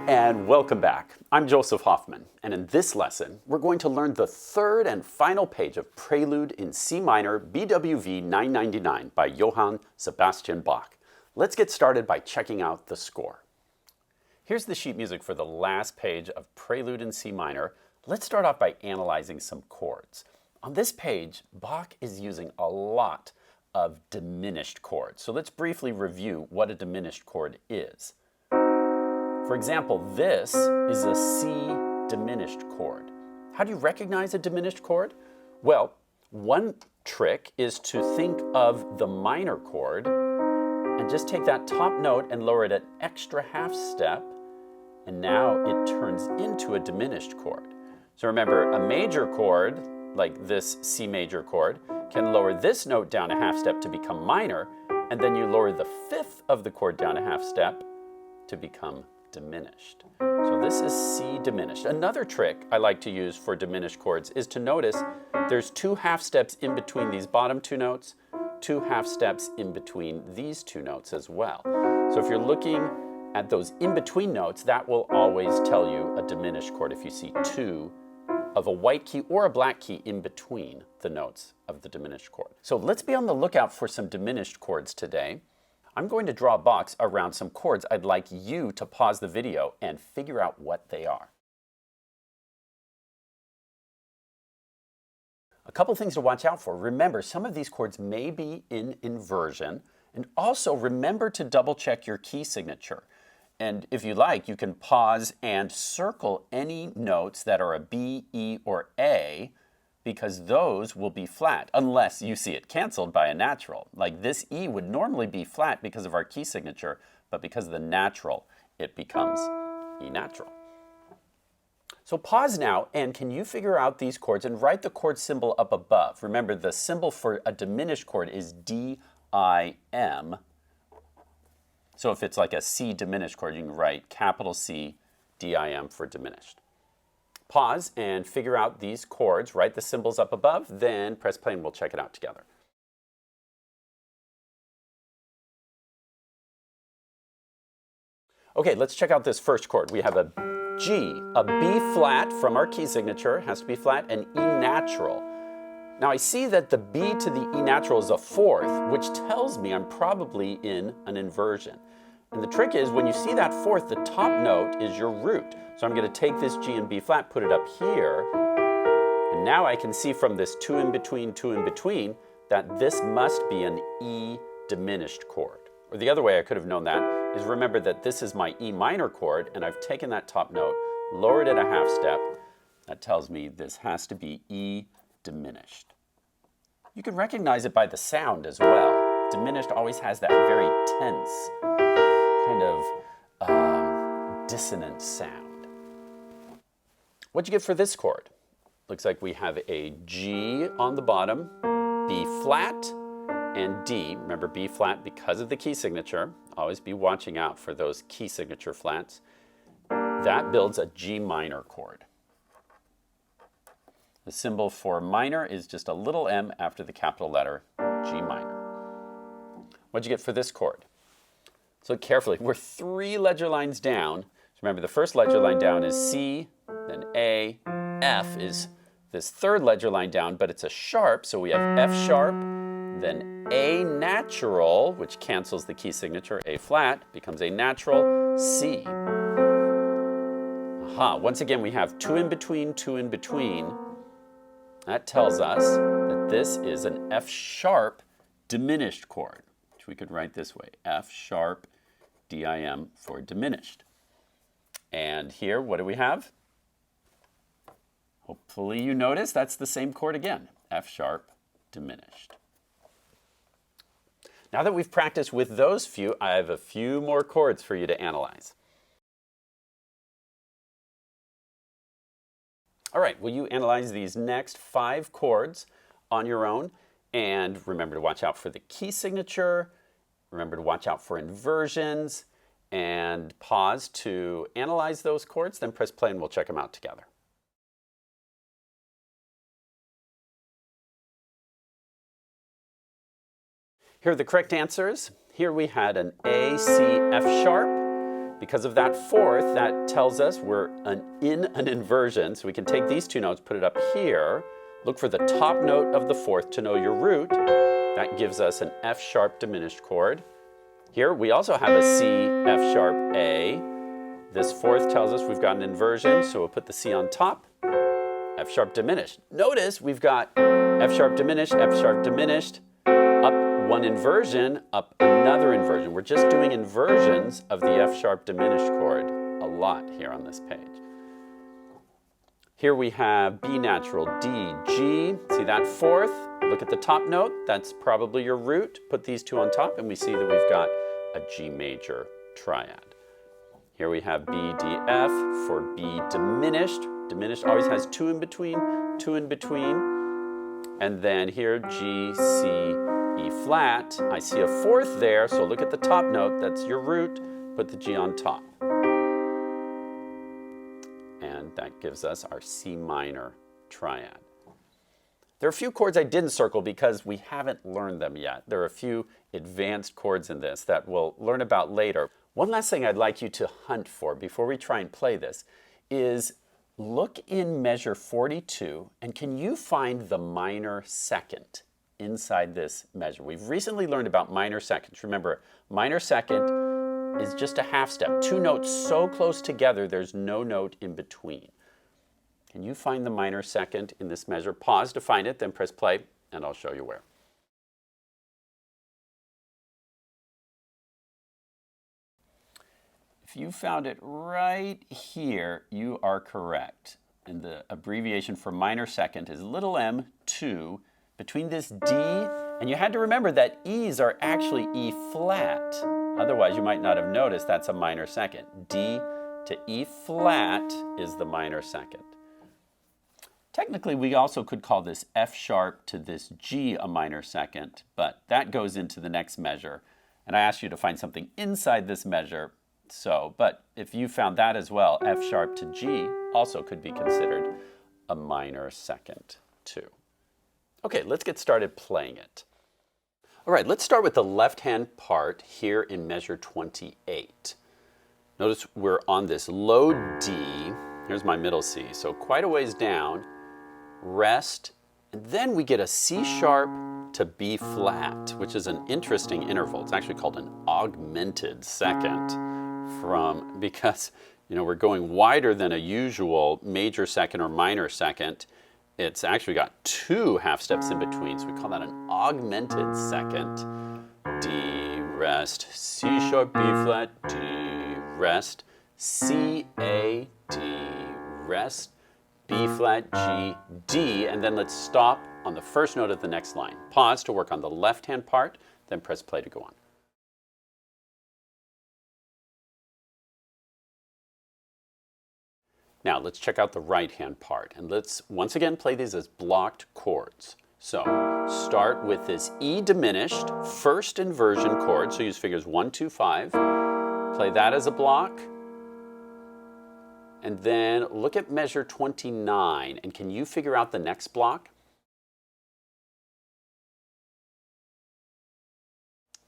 and welcome back. I'm Joseph Hoffman, and in this lesson, we're going to learn the third and final page of Prelude in C minor BWV 999 by Johann Sebastian Bach. Let's get started by checking out the score. Here's the sheet music for the last page of Prelude in C minor. Let's start off by analyzing some chords. On this page, Bach is using a lot of diminished chords. So let's briefly review what a diminished chord is. For example, this is a C diminished chord. How do you recognize a diminished chord? Well, one trick is to think of the minor chord and just take that top note and lower it an extra half step, and now it turns into a diminished chord. So remember, a major chord, like this C major chord, can lower this note down a half step to become minor, and then you lower the fifth of the chord down a half step to become diminished. So this is C diminished. Another trick I like to use for diminished chords is to notice there's two half steps in between these bottom two notes, two half steps in between these two notes as well. So if you're looking at those in-between notes, that will always tell you a diminished chord if you see two of a white key or a black key in between the notes of the diminished chord. So let's be on the lookout for some diminished chords today. I'm going to draw a box around some chords. I'd like you to pause the video and figure out what they are. A couple things to watch out for. Remember, some of these chords may be in inversion, and also remember to double check your key signature. And if you like, you can pause and circle any notes that are a B, E, or A, because those will be flat, unless you see it canceled by a natural. Like this E would normally be flat because of our key signature, but because of the natural, it becomes E natural. So pause now, and can you figure out these chords and write the chord symbol up above? Remember, the symbol for a diminished chord is D-I-M. So if it's like a C diminished chord, you can write capital C, D-I-M for diminished. Pause and figure out these chords, write the symbols up above, then press play and we'll check it out together. Okay, let's check out this first chord. We have a G, a B flat from our key signature, has to be flat, and E natural. Now I see that the B to the E natural is a fourth, which tells me I'm probably in an inversion. And the trick is, when you see that fourth, the top note is your root. So I'm going to take this G and B flat, put it up here, and now I can see from this two in between, that this must be an E diminished chord. Or the other way I could have known that is, remember that this is my E minor chord, and I've taken that top note, lowered it a half step. That tells me this has to be E diminished. You can recognize it by the sound as well. Diminished always has that very tense, kind of dissonant sound. What'd you get for this chord? Looks like we have a G on the bottom, B flat, and D. Remember, B flat because of the key signature. Always be watching out for those key signature flats. That builds a G minor chord. The symbol for minor is just a little m after the capital letter, G minor. What'd you get for this chord? So look carefully. We're 3 ledger lines down. So remember, the first ledger line down is C, then A. F is this third ledger line down, but it's a sharp, so we have F sharp, then A natural, which cancels the key signature. A flat becomes A natural, C. Aha, once again we have two in between. That tells us that this is an F sharp diminished chord, which we could write this way, F sharp D-I-M for diminished. And here, what do we have? Hopefully you notice that's the same chord again, F sharp diminished. Now that we've practiced with those few, I have a few more chords for you to analyze. All right, will you analyze these next 5 chords on your own? And remember to watch out for the key signature. Remember to watch out for inversions. And pause to analyze those chords, then press play and we'll check them out together. Here are the correct answers. Here we had an A, C, F sharp. Because of that fourth, that tells us we're in an inversion. So we can take these two notes, put it up here, look for the top note of the fourth to know your root. That gives us an F sharp diminished chord. Here we also have a C, F sharp, A. This fourth tells us we've got an inversion, so we'll put the C on top, F sharp diminished. Notice we've got F sharp diminished, up one inversion, up another inversion. We're just doing inversions of the F sharp diminished chord a lot here on this page. Here we have B natural, D, G. See that fourth? Look at the top note. That's probably your root. Put these two on top and we see that we've got a G major triad. Here we have B, D, F for B diminished. Diminished always has two in between. And then here G, C, E flat. I see a fourth there, so look at the top note. That's your root. Put the G on top. And that gives us our C minor triad. There are a few chords I didn't circle because we haven't learned them yet. There are a few advanced chords in this that we'll learn about later. One last thing I'd like you to hunt for before we try and play this is look in measure 42 and can you find the minor second inside this measure? We've recently learned about minor seconds. Remember, minor second is just a half step. Two notes so close together, there's no note in between. Can you find the minor second in this measure? Pause to find it, then press play, and I'll show you where. If you found it right here, you are correct. And the abbreviation for minor second is little m2 between this D, and you had to remember that E's are actually E flat. Otherwise, you might not have noticed that's a minor second. D to E flat is the minor second. Technically, we also could call this F sharp to this G a minor second, but that goes into the next measure. And I asked you to find something inside this measure. But if you found that as well, F sharp to G also could be considered a minor second too. Okay, let's get started playing it. All right, let's start with the left-hand part here in measure 28. Notice we're on this low D. Here's my middle C, so quite a ways down. Rest, and then we get a C sharp to B flat, which is an interesting interval. It's actually called an augmented second because we're going wider than a usual major second or minor second. It's actually got two half steps in between, so we call that an augmented second. D, rest, C sharp, B flat, D, rest, C, A, D, rest, B flat, G, D, and then let's stop on the first note of the next line. Pause to work on the left-hand part, then press play to go on. Now let's check out the right-hand part, and let's once again play these as blocked chords. So start with this E diminished first inversion chord, so use figures 1, 2, 5. Play that as a block. And then look at measure 29, and can you figure out the next block?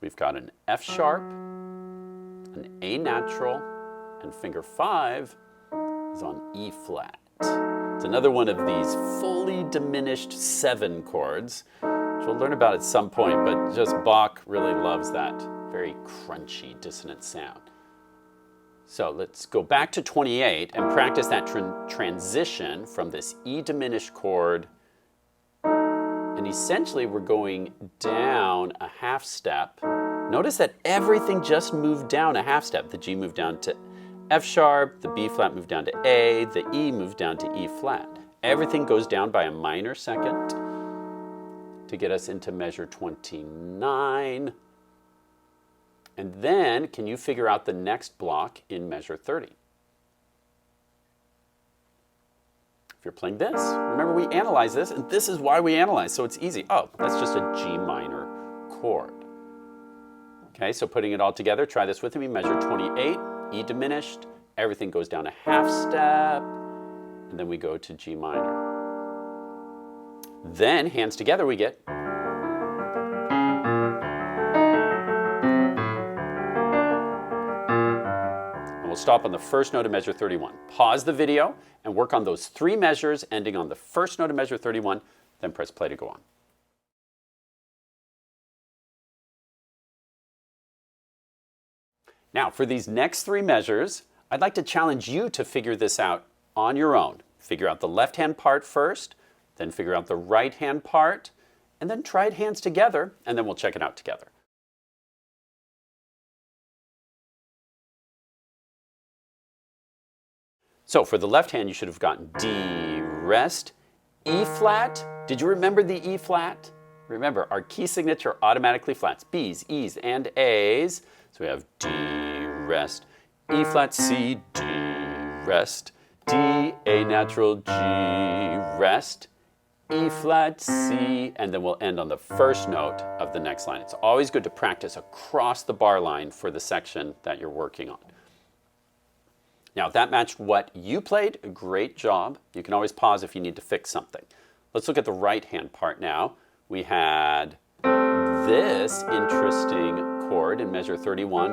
We've got an F sharp, an A natural, and finger 5 is on E flat. It's another one of these fully diminished 7 chords, which we'll learn about at some point, but just Bach really loves that very crunchy, dissonant sound. So let's go back to 28 and practice that transition from this E diminished chord. And essentially we're going down a half step. Notice that everything just moved down a half step. The G moved down to F sharp, the B flat moved down to A, the E moved down to E flat. Everything goes down by a minor second to get us into measure 29. And then, can you figure out the next block in measure 30? If you're playing this, remember we analyzed this, and this is why we analyze, so it's easy. Oh, that's just a G minor chord. Okay, so putting it all together, try this with me. Measure 28, E diminished, everything goes down a half step, and then we go to G minor. Then, hands together, we get stop on the first note of measure 31. Pause the video and work on those 3 measures ending on the first note of measure 31, then press play to go on. Now, for these next 3 measures, I'd like to challenge you to figure this out on your own. Figure out the left-hand part first, then figure out the right-hand part, and then try it hands together, and then we'll check it out together. So for the left hand, you should have gotten D, rest, E flat. Did you remember the E flat? Remember, our key signature automatically flats, B's, E's, and A's. So we have D, rest, E flat, C, D, rest, D, A natural, G, rest, E flat, C, and then we'll end on the first note of the next line. It's always good to practice across the bar line for the section that you're working on. Now, if that matched what you played, great job. You can always pause if you need to fix something. Let's look at the right-hand part now. We had this interesting chord in measure 31.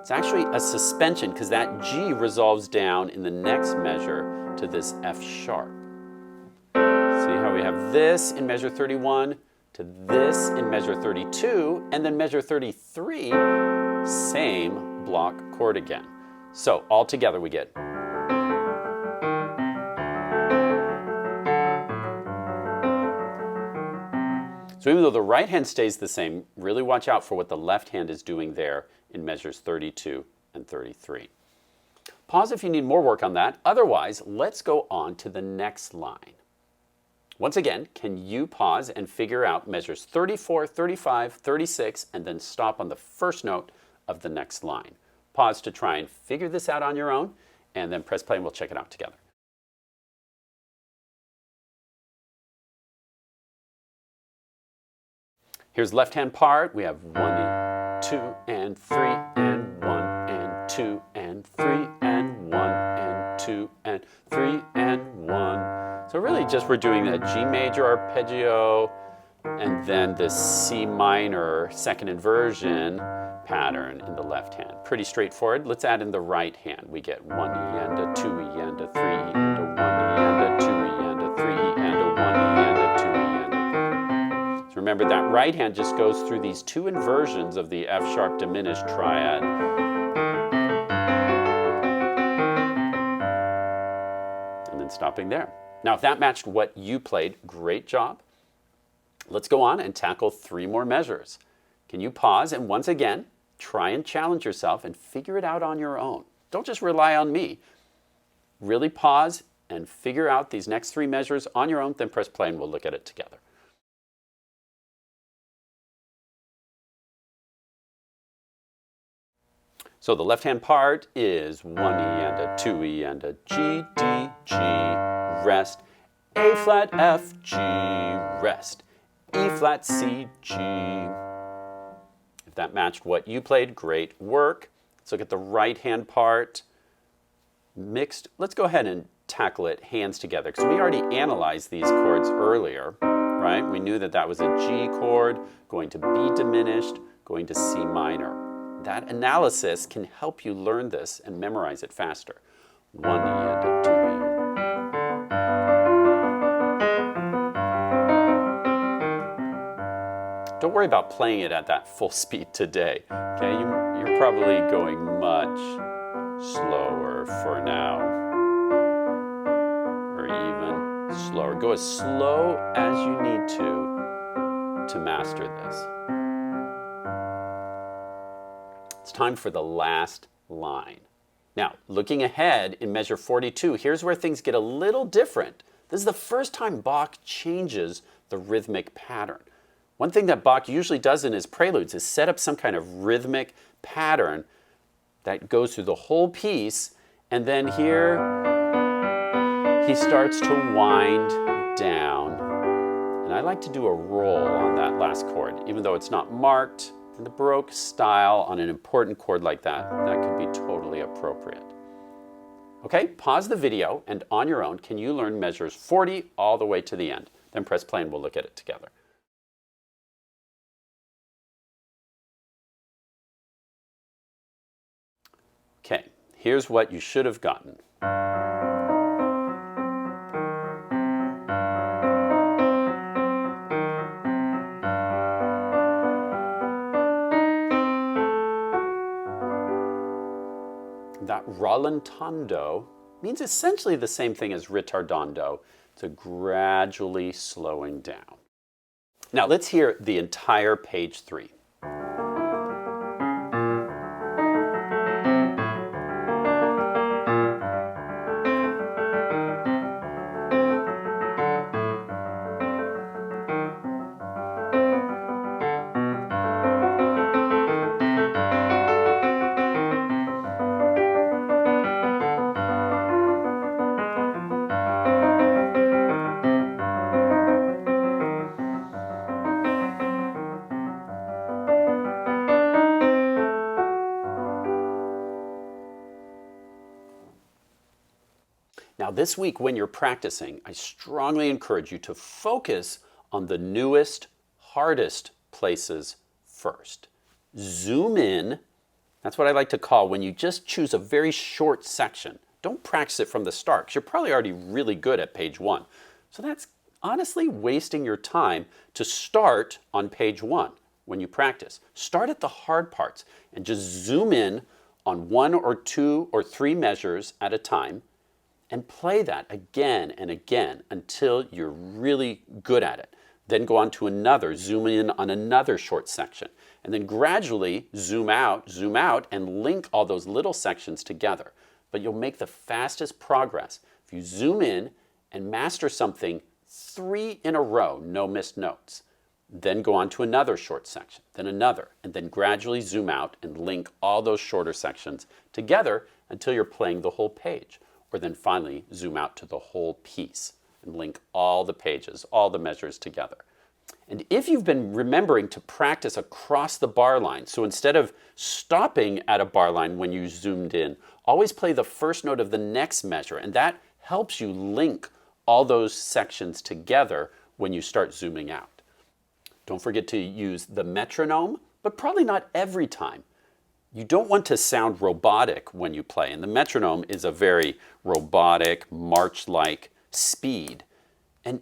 It's actually a suspension because that G resolves down in the next measure to this F sharp. See how we have this in measure 31 to this in measure 32, and then measure 33, same block chord again. So all together we get. So even though the right hand stays the same, really watch out for what the left hand is doing there in measures 32 and 33. Pause if you need more work on that. Otherwise, let's go on to the next line. Once again, can you pause and figure out measures 34, 35, 36, and then stop on the first note of the next line. Pause to try and figure this out on your own, and then press play and we'll check it out together. Here's left-hand part. We have 1 E, 2 and 3 and 1 and 2 and 3 and 1 and 2 and 3 and 1. So really just we're doing a G major arpeggio and then this C minor second inversion pattern in the left hand. Pretty straightforward. Let's add in the right hand. We get 1 E and a 2 E and a 3 E and a 1 E and a 2 E and a 3 E and a 1 E and a 2 E and a... So remember that right hand just goes through these 2 inversions of the F sharp diminished triad. And then stopping there. Now if that matched what you played, great job. Let's go on and tackle 3 more measures. Can you pause and once again, try and challenge yourself and figure it out on your own. Don't just rely on me. Really pause and figure out these next 3 measures on your own, then press play and we'll look at it together. So the left-hand part is 1 E and a 2 E and a G, D, G, rest, A flat, F, G, rest, E flat, C, G. If that matched what you played, great work. Let's look at the right-hand part. Mixed. Let's go ahead and tackle it hands together because we already analyzed these chords earlier, right? We knew that that was a G chord, going to B diminished, going to C minor. That analysis can help you learn this and memorize it faster. 1 E and a 2 E. Don't worry about playing it at that full speed today. Okay, you're probably going much slower for now, or even slower. Go as slow as you need to master this. It's time for the last line. Now, looking ahead in measure 42, here's where things get a little different. This is the first time Bach changes the rhythmic pattern. One thing that Bach usually does in his preludes is set up some kind of rhythmic pattern that goes through the whole piece, and then here he starts to wind down. And I like to do a roll on that last chord, even though it's not marked. In the Baroque style, on an important chord like that, that could be totally appropriate. Okay, pause the video, and on your own, can you learn measures 40 all the way to the end? Then press play and we'll look at it together. Here's what you should have gotten. That rallentando means essentially the same thing as ritardando. It's a gradually slowing down. Now let's hear the entire page 3. Now this week when you're practicing, I strongly encourage you to focus on the newest, hardest places first. Zoom in, that's what I like to call when you just choose a very short section. Don't practice it from the start, because you're probably already really good at page 1. So that's honestly wasting your time to start on page 1 when you practice. Start at the hard parts and just zoom in on 1 or 2 or 3 measures at a time, and play that again and again until you're really good at it. Then go on to another, zoom in on another short section, and then gradually zoom out, and link all those little sections together. But you'll make the fastest progress if you zoom in and master something 3 in a row, no missed notes. Then go on to another short section, then another, and then gradually zoom out and link all those shorter sections together until you're playing the whole page. Or then finally zoom out to the whole piece and link all the pages, all the measures together. And if you've been remembering to practice across the bar line, so instead of stopping at a bar line when you zoomed in, always play the first note of the next measure, and that helps you link all those sections together when you start zooming out. Don't forget to use the metronome, but probably not every time. You don't want to sound robotic when you play, and the metronome is a very robotic, march-like speed. And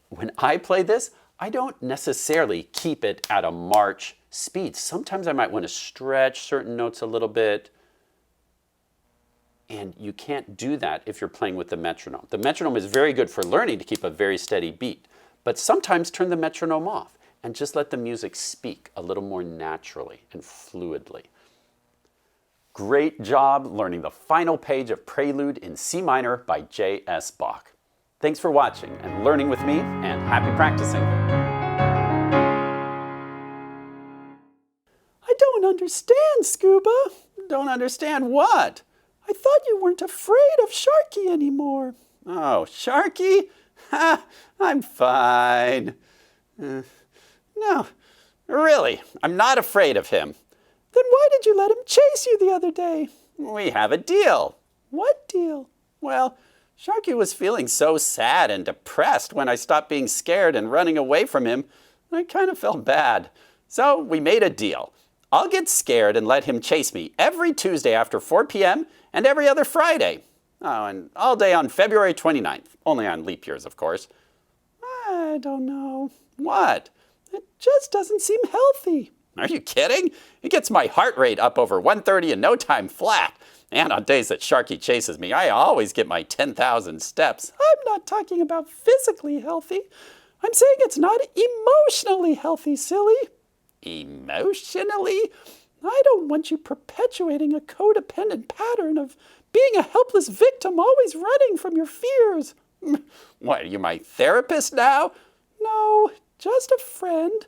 when I play this, I don't necessarily keep it at a march speed. Sometimes I might want to stretch certain notes a little bit, and you can't do that if you're playing with the metronome. The metronome is very good for learning to keep a very steady beat, but sometimes turn the metronome off and just let the music speak a little more naturally and fluidly. Great job learning the final page of Prelude in C minor by J.S. Bach. Thanks for watching and learning with me, and happy practicing. I don't understand, Scuba. Don't understand what? I thought you weren't afraid of Sharky anymore. Oh, Sharky? Ha, I'm fine. No, really, I'm not afraid of him. Then why did you let him chase you the other day? We have a deal. What deal? Well, Sharky was feeling so sad and depressed when I stopped being scared and running away from him. I kind of felt bad. So we made a deal. I'll get scared and let him chase me every Tuesday after 4 p.m. and every other Friday. Oh, and all day on February 29th. Only on leap years, of course. I don't know. What? It just doesn't seem healthy. Are you kidding? It gets my heart rate up over 130 in no time flat. And on days that Sharky chases me, I always get my 10,000 steps. I'm not talking about physically healthy. I'm saying it's not emotionally healthy, silly. Emotionally? I don't want you perpetuating a codependent pattern of being a helpless victim, always running from your fears. What, are you my therapist now? No, just a friend.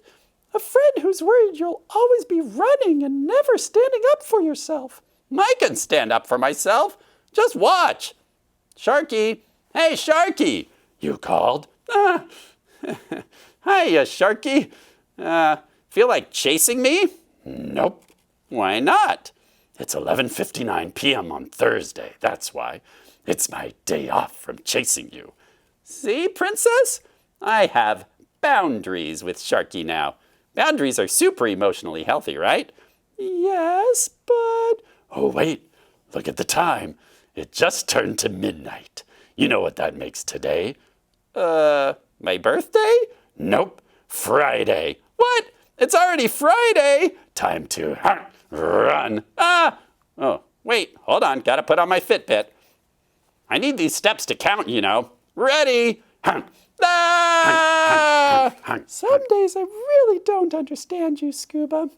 A friend who's worried you'll always be running and never standing up for yourself. I can stand up for myself. Just watch. Sharky. Hey, Sharky. You called? Hi, Sharky. Feel like chasing me? Nope. Why not? It's 11:59 p.m. on Thursday. That's why. It's my day off from chasing you. See, Princess? I have boundaries with Sharky now. Boundaries are super emotionally healthy, right? Yes, but... Oh, wait. look at the time. It just turned to midnight. You know what that makes today. My birthday? Nope, Friday. What? It's already Friday. Time to run. Oh, wait, hold on. Gotta put on my Fitbit. I need these steps to count, you know. Ready? Some days I really don't understand you, Scuba.